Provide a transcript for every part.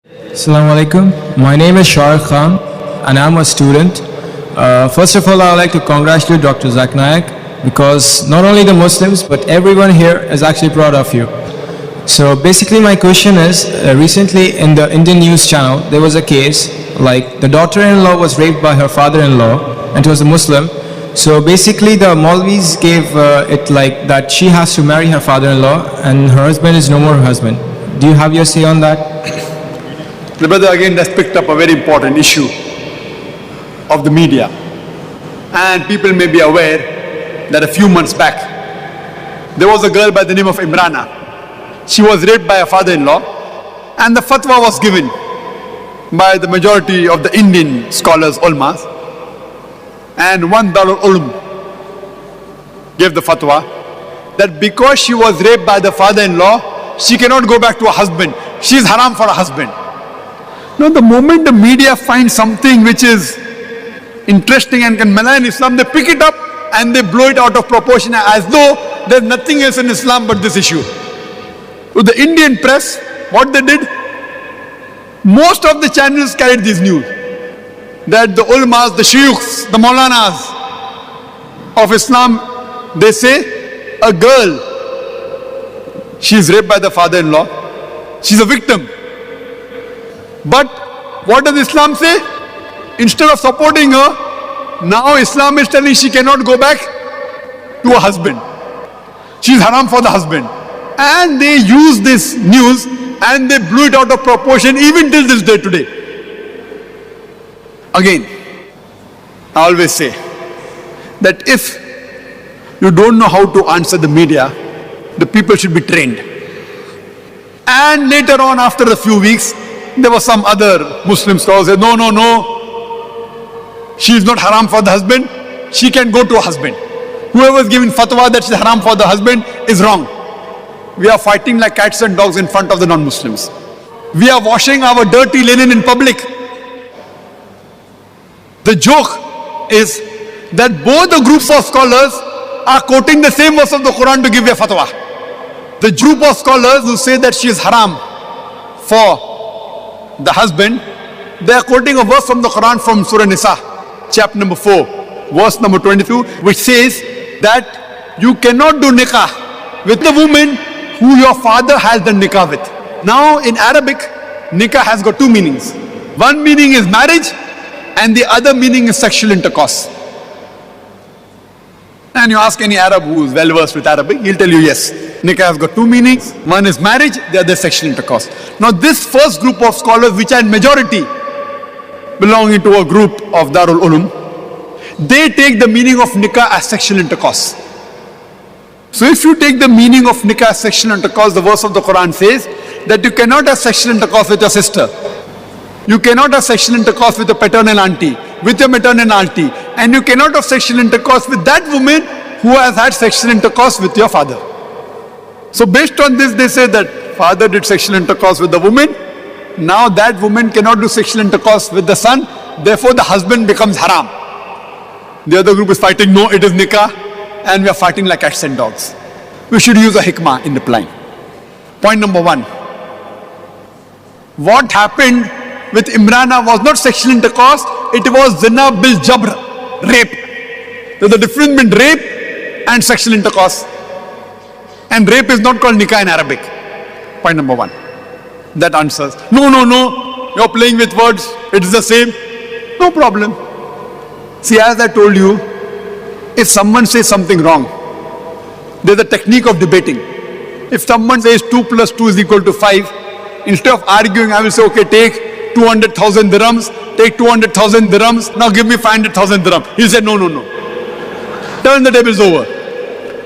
Assalamu alaikum. My name is Shah Khan and I'm a student. First of all, I would like to congratulate Dr. Zakir Naik because not only the Muslims but everyone here is actually proud of you. So basically my question is, recently in the Indian news channel there was a case like the daughter-in-law was raped by her father-in-law and it was a Muslim. So basically the Maulvis gave it like that she has to marry her father-in-law and her husband is no more her husband. Do you have your say on that? The brother again has picked up a very important issue of the media, and people may be aware that a few months back there was a girl by the name of Imrana. She was raped by her father-in-law, and the fatwa was given by the majority of the Indian scholars, ulmas, and one Darul Ulum gave the fatwa that because she was raped by the father-in-law, she cannot go back to her husband. She is haram for her husband. Now the moment the media finds something which is interesting and can malign Islam, they pick it up and they blow it out of proportion as though there's nothing else in Islam but this issue. So the Indian press, what they did, most of the channels carried this news, that the ulmas, the shuyukhs, the maulanas of Islam, they say a girl, she is raped by the father-in-law, she's a victim. But what does Islam say? Instead of supporting her, now Islam is telling she cannot go back to her husband. She is haram for the husband. And they use this news and they blew it out of proportion even till this day today. Again, I always say that if you don't know how to answer the media, the people should be trained. And later on, after a few weeks, there were some other Muslim scholars who said, no, she is not haram for the husband, she can go to her husband. Whoever is giving fatwa that she is haram for the husband is wrong. We are fighting like cats and dogs in front of the non-Muslims. We are washing our dirty linen in public. The joke is that both the groups of scholars are quoting the same verse of the Quran to give a fatwa. The group of scholars who say that she is haram for the husband, they are quoting a verse from the Quran from Surah Nisa, chapter number 4, verse number 22, which says that you cannot do nikah with the woman who your father has done nikah with. Now in Arabic, nikah has got two meanings. One meaning is marriage and the other meaning is sexual intercourse. And you ask any Arab who is well versed with Arabic, he'll tell you yes, nikah has got two meanings. One is marriage, the other is sexual intercourse. Now this first group of scholars, which are in majority belonging to a group of Darul Ulum, they take the meaning of nikah as sexual intercourse. So if you take the meaning of nikah as sexual intercourse, the verse of the Quran says that you cannot have sexual intercourse with your sister. You cannot have sexual intercourse with your paternal auntie, with your maternal auntie, and you cannot have sexual intercourse with that woman who has had sexual intercourse with your father. So based on this, they say that father did sexual intercourse with the woman, now that woman cannot do sexual intercourse with the son, therefore the husband becomes haram. The other group is fighting, no, it is nikah, and we are fighting like cats and dogs. We should use a hikmah in replying. Point number one. What happened with Imrana was not sexual intercourse, it was zina bil jabr, rape. There's a difference between rape and sexual intercourse. And rape is not called nikah in Arabic. Point number one. That answers. No, you're playing with words, it is the same. No problem. See, as I told you, if someone says something wrong, there's a technique of debating. If someone says 2 plus 2 is equal to 5, instead of arguing, I will say, okay, take 200,000 dirhams, take 200,000 dirhams, now give me 500,000 dirhams. He said, no. Turn the tables over.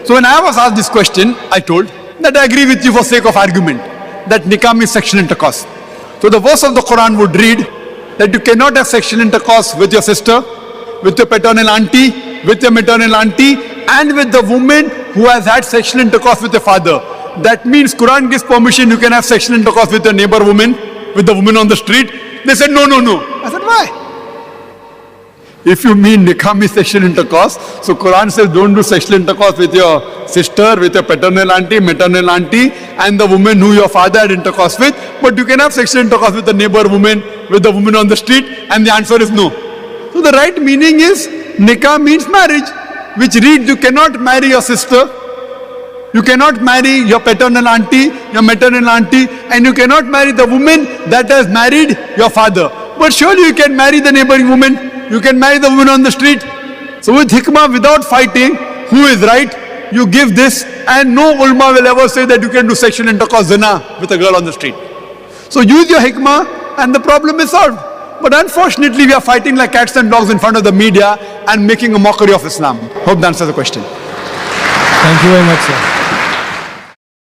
So when I was asked this question, I told that I agree with you for sake of argument, that nikah means sexual intercourse. So the verse of the Quran would read that you cannot have sexual intercourse with your sister, with your paternal auntie, with your maternal auntie, and with the woman who has had sexual intercourse with your father. That means Quran gives permission, you can have sexual intercourse with your neighbor woman, with the woman on the street. They said, no. I said, why? If you mean nikah means sexual intercourse, so Quran says don't do sexual intercourse with your sister, with your paternal auntie, maternal auntie, and the woman who your father had intercourse with. But you can have sexual intercourse with the neighbor woman, with the woman on the street, and the answer is no. So the right meaning is nikah means marriage, which reads you cannot marry your sister, you cannot marry your paternal auntie, your maternal auntie, and you cannot marry the woman that has married your father. But surely you can marry the neighboring woman. You can marry the woman on the street. So with hikmah, without fighting who is right, you give this, and no ulama will ever say that you can do sexual intercourse, zina, with a girl on the street. So use your hikmah and the problem is solved. But unfortunately we are fighting like cats and dogs in front of the media and making a mockery of Islam. Hope that answers the question. Thank you very much, sir.